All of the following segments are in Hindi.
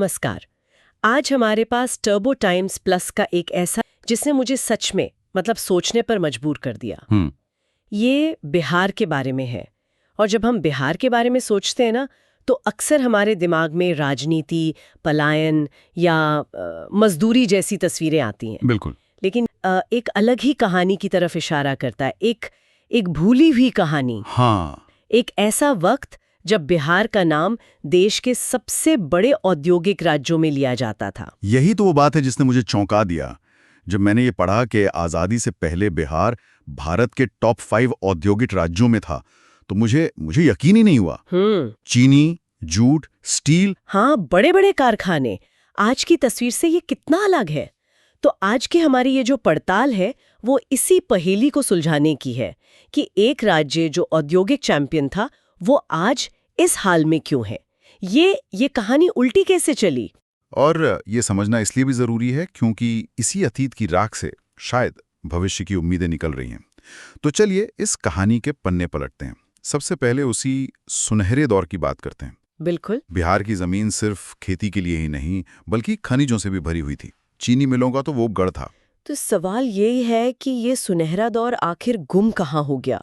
नमस्कार। आज हमारे पास टर्बो टाइम्स प्लस का एक ऐसा जिसने मुझे सच में सोचने पर मजबूर कर दिया। ये बिहार के बारे में है। और जब हम बिहार के बारे में सोचते हैं ना, तो अक्सर हमारे दिमाग में राजनीति, पलायन या मजदूरी जैसी तस्वीरें आती हैं। बिल्कुल। लेकिन एक अलग ही कहानी की तरफ इशारा करता है, एक भूली हुई कहानी। हाँ। एक ऐसा वक्त जब बिहार का नाम देश के सबसे बड़े औद्योगिक राज्यों में लिया जाता था। यही तो वो बात है जिसने मुझे चौंका दिया। जब मैंने ये पढ़ा कि आज़ादी से पहले बिहार भारत के टॉप 5 औद्योगिक राज्यों में था, तो मुझे यकीन ही नहीं हुआ। चीनी, जूट, स्टील। हाँ, बड़े बड़े कारखाने। आज की तस्वीर से ये कितना अलग है। तो आज की हमारी ये जो पड़ताल है, वो इसी पहेली को सुलझाने की है कि एक राज्य जो औद्योगिक चैंपियन था, वो आज इस हाल में क्यों है। ये कहानी उल्टी कैसे चली। और ये समझना इसलिए भी जरूरी है क्योंकि इसी अतीत की राख से शायद भविष्य की उम्मीदें निकल रही हैं। तो चलिए इस कहानी के पन्ने पलटते हैं। सबसे पहले उसी सुनहरे दौर की बात करते हैं। बिल्कुल। बिहार की जमीन सिर्फ खेती के लिए ही नहीं, बल्कि खनिजों से भी भरी हुई थी। चीनी मिलों का तो वो गढ़ था। तो सवाल यही है कि ये सुनहरा दौर आखिर गुम कहाँ हो गया।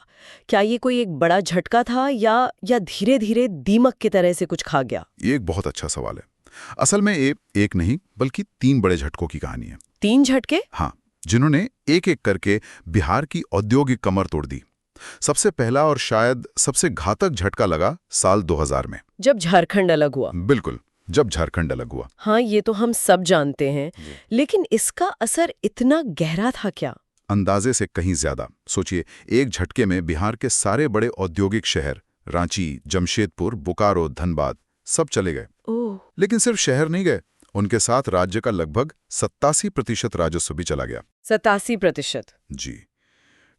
क्या ये कोई एक बड़ा झटका था या धीरे धीरे दीमक की तरह से कुछ खा गया। ये एक बहुत अच्छा सवाल है। असल में एक नहीं बल्कि 3 बड़े झटकों की कहानी है। 3 झटके? हाँ, जिन्होंने एक एक करके बिहार की औद्योगिक कमर तोड़ दी। सबसे पहला और शायद सबसे घातक झटका लगा साल 2000 में, जब झारखंड अलग हुआ। बिल्कुल, जब झारखंड अलग हुआ। हाँ, ये तो हम सब जानते हैं, लेकिन इसका असर इतना गहरा था क्या? अंदाजे से कहीं ज्यादा। सोचिए, एक झटके में बिहार के सारे बड़े औद्योगिक शहर रांची, जमशेदपुर, बोकारो, धनबाद सब चले गए। ओह। लेकिन सिर्फ शहर नहीं गए, उनके साथ राज्य का लगभग 87% राजस्व भी चला गया। 87%? जी।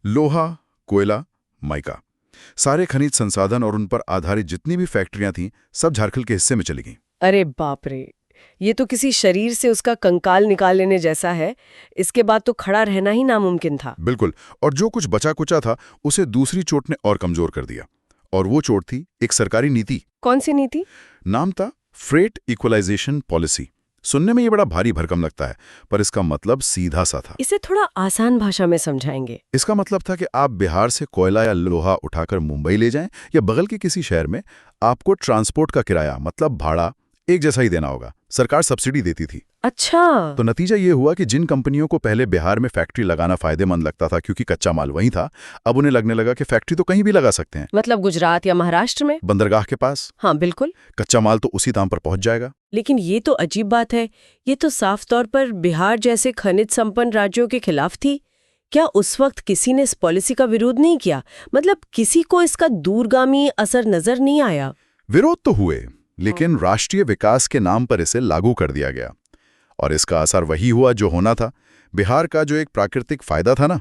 लोहा, कोयला, माइका, सारे खनिज संसाधन और उन पर आधारित जितनी भी फैक्ट्रियां थीं, सब झारखंड के हिस्से में चली गईं। अरे बाप रे, ये तो किसी शरीर से उसका कंकाल निकाल लेने जैसा है। इसके बाद तो खड़ा रहना ही नामुमकिन था। बिल्कुल। और जो कुछ बचा कुचा था, उसे दूसरी चोट ने और कमजोर कर दिया। और वो चोट थी एक सरकारी नीति। कौन सी नीति? नाम था फ्रेट इक्वलाइजेशन पॉलिसी। सुनने में ये बड़ा भारी भरकम लगता है, पर इसका मतलब सीधा सा था। इसे थोड़ा आसान भाषा में समझाएंगे। इसका मतलब था कि आप बिहार से कोयला या लोहा उठाकर मुंबई ले जाएं या बगल के किसी शहर में, आपको ट्रांसपोर्ट का किराया मतलब भाड़ा एक जैसा ही देना होगा। सरकार सब्सिडी देती थी। अच्छा। तो नतीजा ये हुआ कि जिन कंपनियों को पहले बिहार में फैक्ट्री लगाना फायदेमंद लगता था क्योंकि कच्चा माल वहीं था, अब उन्हें लगने लगा कि फैक्ट्री तो कहीं भी लगा सकते हैं। मतलब गुजरात या महाराष्ट्र में, बंदरगाह के पास। हाँ बिल्कुल। कच्चा माल तो उसी दाम पर पहुंच जाएगा। लेकिन ये तो अजीब बात है। ये तो साफ तौर पर बिहार जैसे खनिज संपन्न राज्यों के खिलाफ थी। क्या उस वक्त किसी ने इस पॉलिसी का विरोध नहीं किया? मतलब किसी को इसका दूरगामी असर नजर नहीं आया? विरोध तो हुए, लेकिन राष्ट्रीय विकास के नाम पर इसे लागू कर दिया गया। और इसका असर वही हुआ जो होना था। बिहार का जो एक प्राकृतिक फायदा था ना,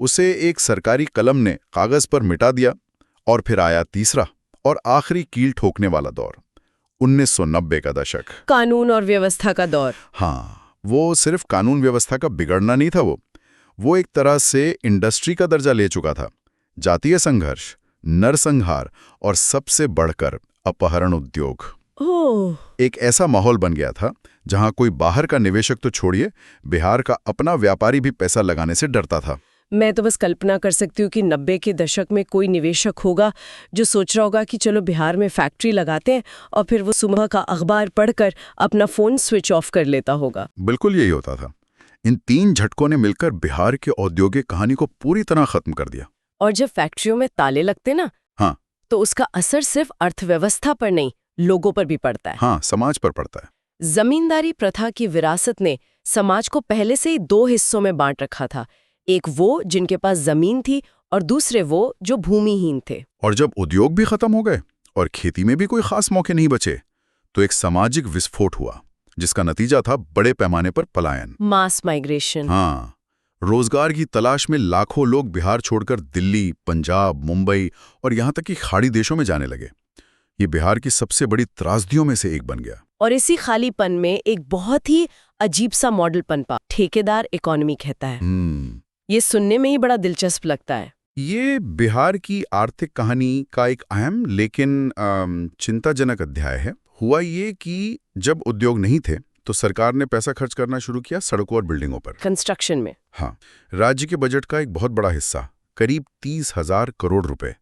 उसे एक सरकारी कलम ने कागज पर मिटा दिया। और फिर आया तीसरा और आखिरी कील ठोकने वाला दौर, 1990 का दशक। कानून और व्यवस्था का दौर। हाँ, वो सिर्फ कानून व्यवस्था का बिगड़ना नहीं था, वो एक तरह से इंडस्ट्री का दर्जा ले चुका था। जातीय संघर्ष, नरसंहार और सबसे बढ़कर अपहरण उद्योग। एक ऐसा माहौल बन गया था जहां कोई बाहर का निवेशक तो छोड़िए, बिहार का अपना व्यापारी भी पैसा लगाने से डरता था। मैं तो बस कल्पना कर सकती हूँ कि 90 के दशक में कोई निवेशक होगा जो सोच रहा होगा कि चलो बिहार में फैक्ट्री लगाते हैं, और फिर वो सुबह का अखबार पढ़कर अपना फोन स्विच ऑफ कर लेता होगा। बिल्कुल यही होता था। इन 3 झटकों ने मिलकर बिहार के औद्योगिक कहानी को पूरी तरह खत्म कर दिया। और जब फैक्ट्रियों में ताले लगते ना, हाँ, तो उसका असर सिर्फ अर्थव्यवस्था पर नहीं, लोगों पर भी पड़ता है। हाँ, समाज पर पड़ता है। जमींदारी प्रथा की विरासत ने समाज को पहले से ही 2 हिस्सों में बांट रखा था। एक वो जिनके पास जमीन थी, और दूसरे वो जो भूमिहीन थे। और जब उद्योग भी खत्म हो गए और खेती में भी कोई खास मौके नहीं बचे, तो एक सामाजिक विस्फोट हुआ, जिसका नतीजा था बड़े पैमाने पर पलायन, मास माइग्रेशन। हाँ, रोजगार की तलाश में लाखों लोग बिहार छोड़कर दिल्ली, पंजाब, मुंबई और यहां तक कि खाड़ी देशों में जाने लगे। ये बिहार की सबसे बड़ी त्रासदियों में से एक बन गया। और इसी खालीपन में एक बहुत ही अजीब सा मॉडल पनपा, ठेकेदार इकोनॉमी कहता है। ये सुनने में ही बड़ा दिलचस्प लगता है। ये बिहार की आर्थिक कहानी का एक अहम लेकिन चिंताजनक अध्याय है। हुआ ये कि जब उद्योग नहीं थे तो सरकार ने पैसा खर्च करना शुरू किया सड़कों और बिल्डिंगों पर। कंस्ट्रक्शन में। हाँ, राज्य के बजट का एक बहुत बड़ा हिस्सा, करीब 30,000 करोड़ रुपए,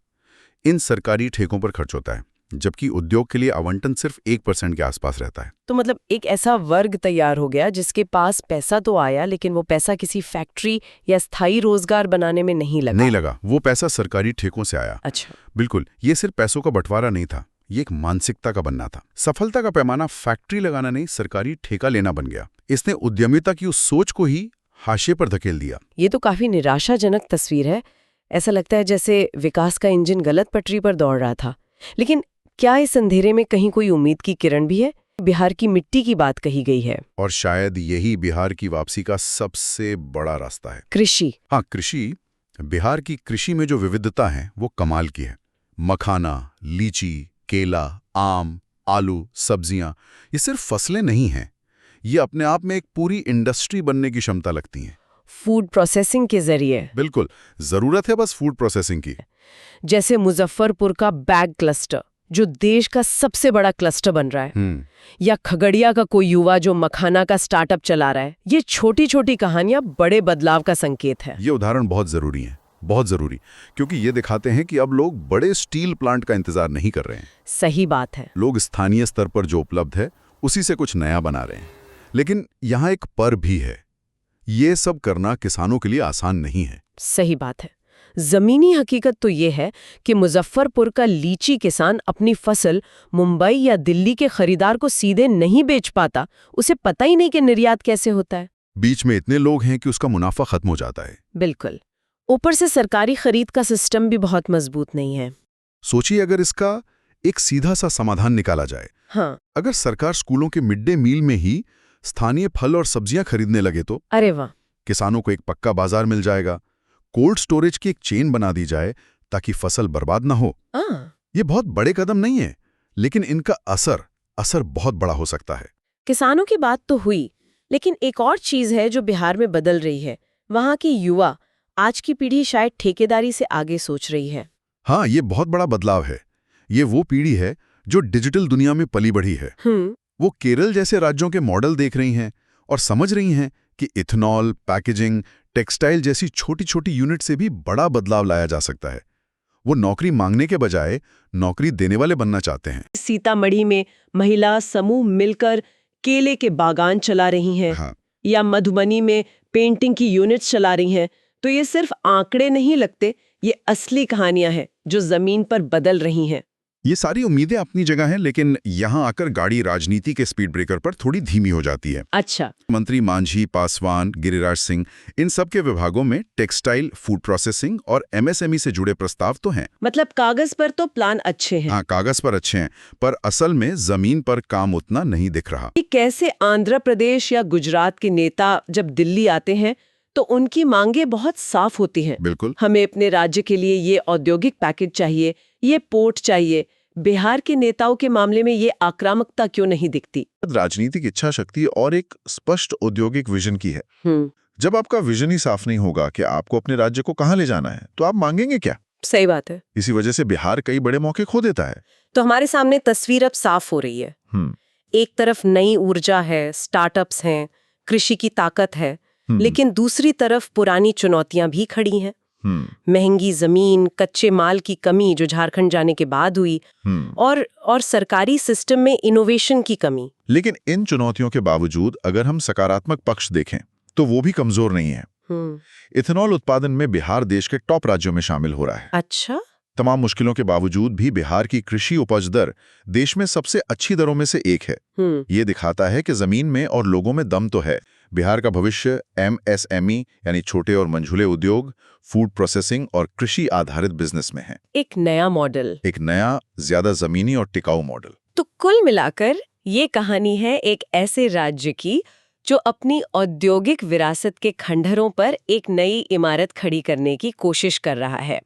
इन सरकारी ठेकों पर खर्च होता है, जबकि उद्योग के लिए आवंटन सिर्फ 1% के आसपास रहता है। तो मतलब एक ऐसा वर्ग तैयार हो गया जिसके पास पैसा तो आया, लेकिन वो पैसा किसी फैक्ट्री या स्थायी रोजगार बनाने में नहीं लगा। वो पैसा सरकारी ठेकों से आया। अच्छा। बिल्कुल, ये सिर्फ पैसों का बंटवारा नहीं था, ये एक मानसिकता का बनना था। सफलता का पैमाना फैक्ट्री लगाना नहीं, सरकारी ठेका लेना बन गया। इसने उद्यमिता की उस सोच को ही हाशिए पर धकेल दिया। ये तो काफी निराशाजनक तस्वीर है। ऐसा लगता है जैसे विकास का इंजन गलत पटरी पर दौड़ रहा था। लेकिन क्या इस अंधेरे में कहीं कोई उम्मीद की किरण भी है? बिहार की मिट्टी की बात कही गई है, और शायद यही बिहार की वापसी का सबसे बड़ा रास्ता है। कृषि। हाँ, कृषि। बिहार की कृषि में जो विविधता है वो कमाल की है। मखाना, लीची, केला, आम, आलू, सब्जियां, ये सिर्फ फसलें नहीं हैं, ये अपने आप में एक पूरी इंडस्ट्री बनने की क्षमता लगती हैं। फूड प्रोसेसिंग के जरिए। बिल्कुल, जरूरत है बस फूड प्रोसेसिंग की। जैसे मुजफ्फरपुर का बैग क्लस्टर, जो देश का सबसे बड़ा क्लस्टर बन रहा है, या खगड़िया का कोई युवा जो मखाना का स्टार्टअप चला रहा है। ये छोटी छोटी कहानियां बड़े बदलाव का संकेत है। ये उदाहरण बहुत जरूरी है, बहुत जरूरी, क्योंकि ये दिखाते हैं कि अब लोग बड़े स्टील प्लांट का इंतजार नहीं कर रहे हैं। सही बात है। लोग स्थानीय स्तर पर जो उपलब्ध है उसी से कुछ नया बना रहे हैं। लेकिन यहाँ एक पर भी है, ये सब करना किसानों के लिए आसान नहीं है। सही बात है। जमीनी हकीकत तो ये है कि मुजफ्फरपुर का लीची किसान अपनी फसल मुंबई या दिल्ली के खरीदार को सीधे नहीं बेच पाता। उसे पता ही नहीं कि निर्यात कैसे होता है। बीच में इतने लोग हैं कि उसका मुनाफा खत्म हो जाता है। बिल्कुल। ऊपर से सरकारी खरीद का सिस्टम भी बहुत मजबूत नहीं है। सोचिए अगर इसका एक सीधा सा समाधान निकाला जाए। हाँ। अगर सरकार स्कूलों के मिड डे मील में ही स्थानीय फल और सब्जियां खरीदने लगे तो। अरे वाह। किसानों को एक पक्का बाजार मिल जाएगा। कोल्ड स्टोरेज की एक चेन बना दी जाए ताकि फसल बर्बाद ना हो। ये बहुत बड़े कदम नहीं है, लेकिन इनका असर बहुत बड़ा हो सकता है। किसानों की बात तो हुई, लेकिन एक और चीज है जो बिहार में बदल रही है। वहां की युवा, आज की पीढ़ी शायद ठेकेदारी से आगे सोच रही है। हाँ, ये बहुत बड़ा बदलाव है। ये वो पीढ़ी है जो डिजिटल दुनिया में पली बढ़ी है। वो केरल जैसे राज्यों के मॉडल देख रही हैं और समझ रही हैं कि इथेनॉल, पैकेजिंग, टेक्सटाइल जैसी छोटी छोटी यूनिट से भी बड़ा बदलाव लाया जा सकता है। वो नौकरी मांगने के बजाय नौकरी देने वाले बनना चाहते हैं। सीतामढ़ी में महिला समूह मिलकर केले के बागान चला रही हैं। हाँ। या मधुबनी में पेंटिंग की यूनिट्स चला रही हैं। तो ये सिर्फ आंकड़े नहीं लगते, ये असली कहानियां हैं जो जमीन पर बदल रही हैं। ये सारी उम्मीदें अपनी जगह हैं, लेकिन यहाँ आकर गाड़ी राजनीति के स्पीड ब्रेकर पर थोड़ी धीमी हो जाती है। अच्छा। मंत्री मांझी, पासवान, गिरिराज सिंह, इन सब के विभागों में टेक्सटाइल, फूड प्रोसेसिंग और एमएसएमई से जुड़े प्रस्ताव तो हैं। मतलब कागज पर तो प्लान अच्छे हैं। हाँ, कागज पर अच्छे हैं, पर असल में जमीन पर काम उतना नहीं दिख रहा। कि कैसे आंध्र प्रदेश या गुजरात के नेता जब दिल्ली आते हैं तो उनकी मांगे बहुत साफ होती हैं। बिल्कुल। हमें अपने राज्य के लिए ये औद्योगिक पैकेज चाहिए, ये पोर्ट चाहिए। बिहार के नेताओं के मामले में ये आक्रामकता क्यों नहीं दिखती? राजनीतिक इच्छा शक्ति और एक स्पष्ट औद्योगिक विजन की है। जब आपका विजन ही साफ नहीं होगा कि आपको अपने राज्य को कहां ले जाना है, तो आप मांगेंगे क्या? सही बात है। इसी वजह से बिहार कई बड़े मौके खो देता है। तो हमारे सामने तस्वीर अब साफ हो रही है। एक तरफ नई ऊर्जा है, स्टार्टअप्स हैं, कृषि की ताकत है, लेकिन दूसरी तरफ पुरानी चुनौतियां भी खड़ी हैं। महंगी जमीन, कच्चे माल की कमी जो झारखंड जाने के बाद हुई, और सरकारी सिस्टम में इनोवेशन की कमी। लेकिन इन चुनौतियों के बावजूद अगर हम सकारात्मक पक्ष देखें तो वो भी कमजोर नहीं है। इथेनॉल उत्पादन में बिहार देश के टॉप राज्यों में शामिल हो रहा है। अच्छा। तमाम मुश्किलों के बावजूद भी बिहार की कृषि उपज दर देश में सबसे अच्छी दरों में से एक है। ये दिखाता है कि जमीन में और लोगों में दम तो है। बिहार का भविष्य एमएसएमई यानी छोटे और मंझुले उद्योग, फूड प्रोसेसिंग और कृषि आधारित बिजनेस में है। एक नया मॉडल, एक नया, ज्यादा जमीनी और टिकाऊ मॉडल। तो कुल मिलाकर ये कहानी है एक ऐसे राज्य की जो अपनी औद्योगिक विरासत के खंडहरों पर एक नई इमारत खड़ी करने की कोशिश कर रहा है।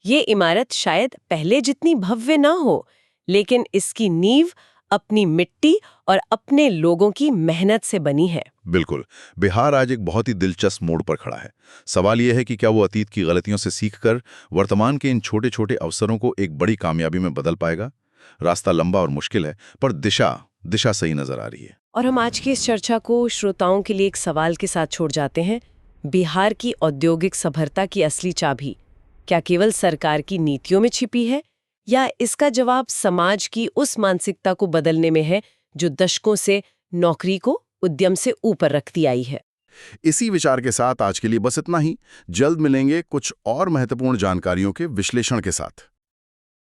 ये इमारत शायद पहले जितनी भव्य ना हो, लेकिन इसकी नींव अपनी मिट्टी और अपने लोगों की मेहनत से बनी है। बिल्कुल। बिहार आज एक बहुत ही दिलचस्प मोड़ पर खड़ा है। सवाल यह है कि क्या वो अतीत की गलतियों से सीखकर वर्तमान के इन छोटे छोटे अवसरों को एक बड़ी कामयाबी में बदल पाएगा? रास्ता लंबा और मुश्किल है, पर दिशा सही नजर आ रही है। और हम आज की इस चर्चा को श्रोताओं के लिए एक सवाल के साथ छोड़ जाते हैं। बिहार की औद्योगिक सफलता की असली चाबी क्या केवल सरकार की नीतियों में छिपी है, या इसका जवाब समाज की उस मानसिकता को बदलने में है जो दशकों से नौकरी को उद्यम से ऊपर रखती आई है? इसी विचार के साथ आज के लिए बस इतना ही। जल्द मिलेंगे कुछ और महत्वपूर्ण जानकारियों के विश्लेषण के साथ।